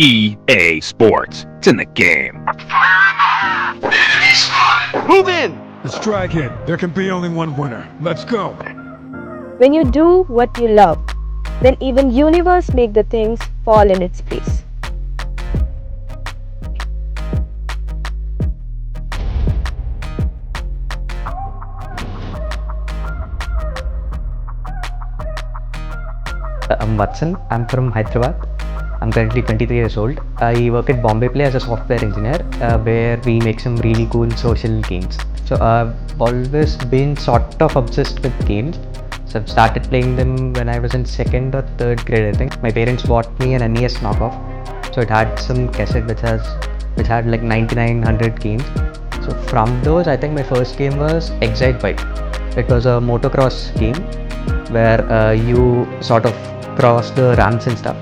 EA Sports. It's in the game. Move in! Let's strike it. There can be only one winner. Let's go. When you do what you love, then even universe make the things fall in its place. I'm Vatsan. I'm from Hyderabad. I'm currently 23 years old. I work at Bombay Play as a software engineer, where we make some really cool social games. So I've always been sort of obsessed with games. So I've started playing them when I was in 2nd or 3rd grade, I think. My parents bought me an NES knockoff. So it had some cassette which had like 9900 games. So from those, I think my first game was Excite Bike. It was a motocross game where you sort of cross the ramps and stuff.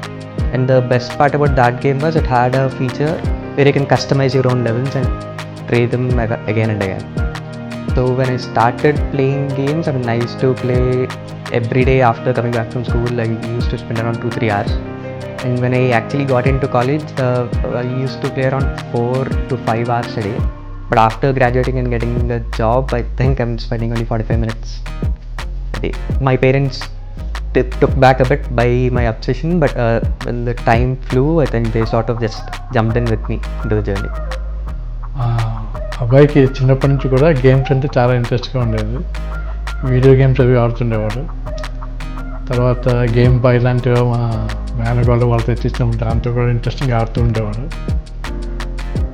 And the best part about that game was it had a feature where you can customize your own levels and play them again and again. So when I started playing games, I used to play every day after coming back from school. I used to spend around 2-3 hours. And when I actually got into college, I used to play around 4 to 5 hours a day. But after graduating and getting a job, I think I'm spending only 45 minutes a day. My parents took back a bit by my obsession, but when the time flew, I think they sort of just jumped in with me into the journey. అబ్బాయికి చిన్నప్పటి నుంచి కూడా games అంటే చాలా ఇంట్రెస్ట్గా ఉండేది. Video games అవి ఆడుతుండేవాడు. తర్వాత గేమ్ బాయ్ లాంటివి మా మేనగోళ్ళు వాళ్ళు తెచ్చిచ్చినప్పుడు దాంతో కూడా ఇంట్రెస్టింగ్గా ఆడుతూ ఉండేవాడు.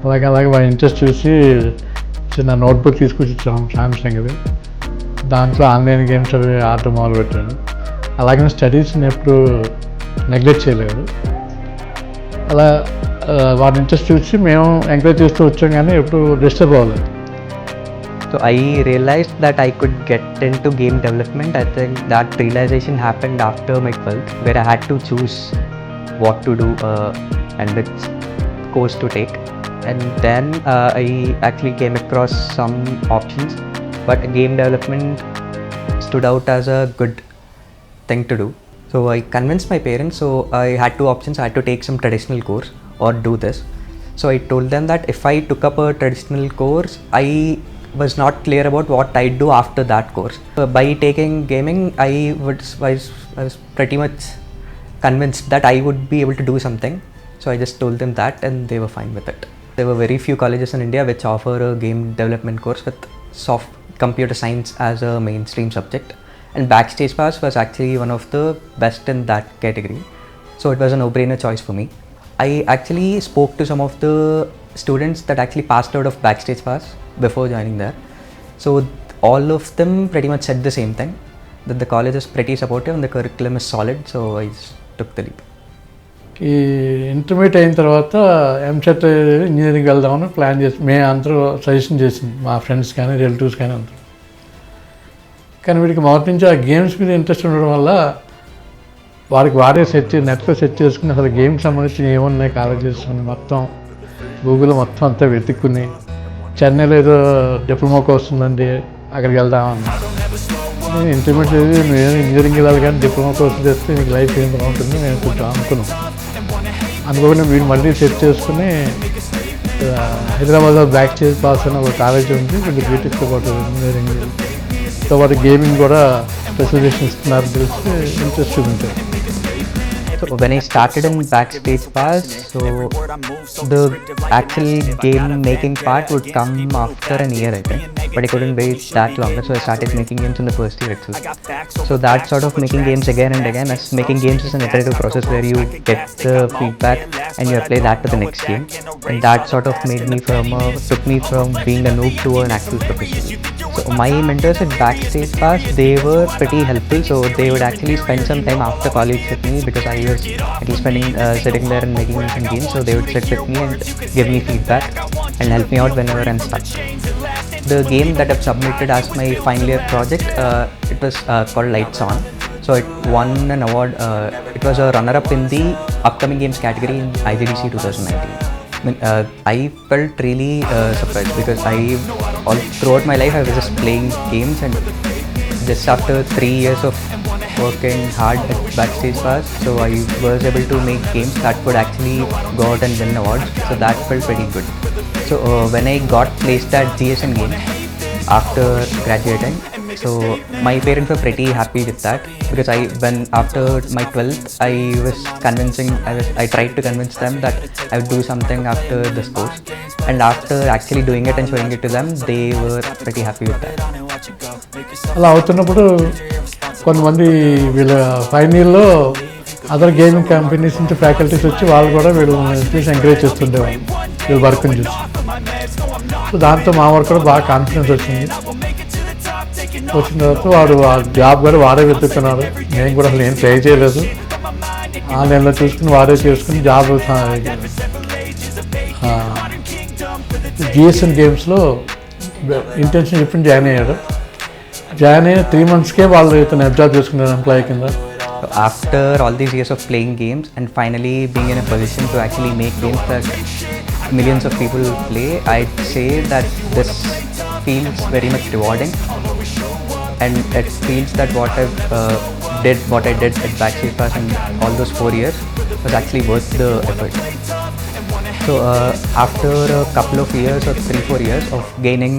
అలాగే వాళ్ళ ఇంట్రెస్ట్ చూసి చిన్న నోట్బుక్ తీసుకొచ్చి సామ్సంగ్ది. దాంట్లో ఆన్లైన్ గేమ్స్ అవి ఆడటం మొదలుపెట్టాడు. అలాగే స్టడీస్ని ఎప్పుడు నెగ్లెక్ట్ చేయలేదు. అలా వాటి ఇంట్రెస్ట్ చూసి మేము ఎంకరేజ్ చేస్తూ వచ్చాం కానీ ఎప్పుడు డిస్టర్బ్ అవ్వలేదు. So I realized that I could get into game development. I think that realization happened after my 12th, where I had to choose what to do and which course to take. And then I actually came across some options, but game development stood out as a good thing to do. So I convinced my parents. So I had two options. I had to take some traditional course or do this. So I told them that if I took up a traditional course, I was not clear about what I'd do after that course. By taking gaming, I was pretty much convinced that I would be able to do something. So I just told them that and they were fine with it. There were very few colleges in India which offer a game development course with soft computer science as a mainstream subject. And Backstage Pass was actually one of the best in that category. So it was a no-brainer choice for me. I actually spoke to some of the students that actually passed out of Backstage Pass before joining there. So all of them pretty much said the same thing, that the college is pretty supportive and the curriculum is solid. So I just took the leap. ఈ intermediate అయిన తర్వాత EAMCET engineering వెళ్దామని plan చేసి మేము అందరూ suggestion చేసింది, మా friends కానీ రిలేటివ్స్ కానీ అందరూ. కానీ వీడికి మొదటి నుంచి ఆ గేమ్స్ మీద ఇంట్రెస్ట్ ఉండడం వల్ల వాడే నెట్లో సెర్చ్ చేసుకుని అసలు గేమ్కి సంబంధించి ఏమున్నాయి కాలేజ్ చేసుకుని మొత్తం గూగుల్లో మొత్తం అంతా వెతుక్కుని చెన్నైలో ఏదో డిప్లొమా కోర్స్ ఉందండి అక్కడికి వెళ్దామన్నా. నేను ఇంటర్మీడియట్ నేను ఇంజనీరింగ్ వెళ్ళాలి కానీ డిప్లొమా కోర్స్ చేస్తే నీకు లైఫ్ ఏం బాగుంటుంది నేను కొంచెం అనుకోకుండా వీడు మళ్ళీ సెర్చ్ చేసుకుని హైదరాబాద్లో బ్యాక్స్టేజ్ పాస్ అని ఒక కాలేజ్ ఉంది, వీళ్ళు బీటెక్తో పాటు ఇంజనీరింగ్తో పాటు గేమింగ్ కూడా స్పెషలైజేషన్ ఇస్తున్నారు తెలిసి ఇంట్రెస్ట్ చూపించారు. So when I started in Backstage Pass, so the actual game making part would come after an year, I think. But I couldn't wait that longer, so I started making games in the first year itself. So that sort of making games again and again, as making games is an iterative process where you get the feedback and you apply that to the next game. And that sort of took me from being a noob to an actual professional. So my mentors at Backstage Pass, they were pretty helpful. So they would actually spend some time after college with me because I was at least sitting there and making some games. So they would sit with me and give me feedback and help me out whenever I'm stuck. The game that I've submitted as my final year project, it was called Lights On. So it won an award. It was a runner-up in the upcoming games category in IGDC 2019. I felt really surprised because all throughout my life I was just playing games, and just after 3 years of working hard at Backstage Pass, so I was able to make games that could actually go out and win awards. So that felt pretty good. So when I got placed at GSN Games after graduating, so my parents were pretty happy with that because when after my 12th, I tried to convince them that I would do something after this course, and after actually doing it and showing it to them, they were pretty happy with that. అలా అవుతున్నప్పుడు కొంతమంది వీళ్ళ final ఇయర్లో other gaming companies నుంచి faculties వచ్చి వాళ్ళు కూడా వీళ్ళని చూసి ఎంకరేజ్ చేస్తుండేవాళ్ళు వీళ్ళు వర్క్ని చూసి. సో దాంతో మా వర్క్ కూడా బాగా కాన్ఫిడెన్స్ వచ్చింది. వచ్చిన తర్వాత వాడు ఆ జాబ్ కూడా వాడే వెతుక్కున్నాడు. నేను కూడా అసలు ఏం ట్రై చేయలేదు. ఆన్లైన్లో చూసుకుని వాడే చేసుకుని జాబ్ జిఎస్ఎన్ గేమ్స్లో ఇంటర్న్షిప్ జాయిన్ అయ్యాడు. జాయిన్ అయిన 3 monthsకే వాళ్ళు ఇతను అబ్జర్వ్ చేసుకున్నారు ఎంప్లాయీ కింద. After all these years of playing games and finally being in a position to actually make games that millions of people play, I'd say that this feels very much rewarding, and it feels that what I did at Backstage Pass in all those 4 years was actually worth the effort. So after a couple of years or 3-4 years of gaining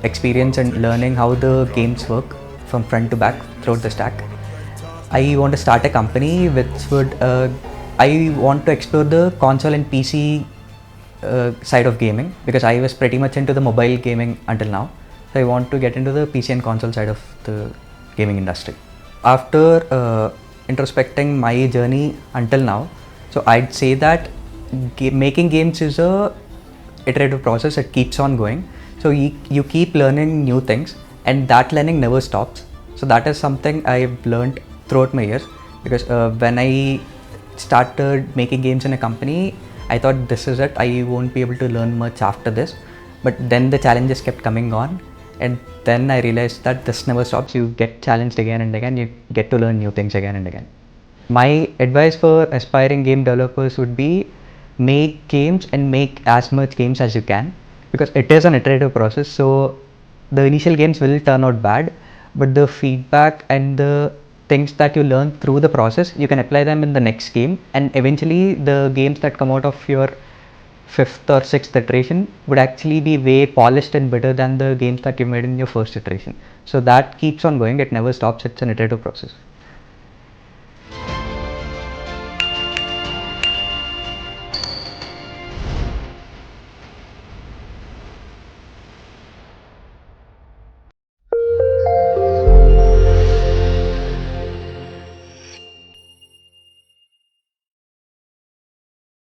experience and learning how the games work from front to back throughout the stack, I want to start a company which would I want to explore the console and PC side of gaming, because I was pretty much into the mobile gaming until now. So I want to get into the PC and console side of the gaming industry. After introspecting my journey until now, so I'd say that making games is a iterative process. It keeps on going. So you keep learning new things, and that learning never stops. So that is something I've learned throughout my years, because when I started making games in a company, I thought this is it, I won't be able to learn much after this. But then the challenges kept coming on, and then I realized that this never stops. You get challenged again and again, you get to learn new things again and again. My advice for aspiring game developers would be make games and make as much games as you can, because it is an iterative process. So the initial games will turn out bad, but the feedback and the things that you learn through the process, you can apply them in the next game, and eventually the games that come out of your 5th or 6th iteration would actually be way polished and better than the games that you made in your first iteration. So that keeps on going, it never stops, it's an iterative process.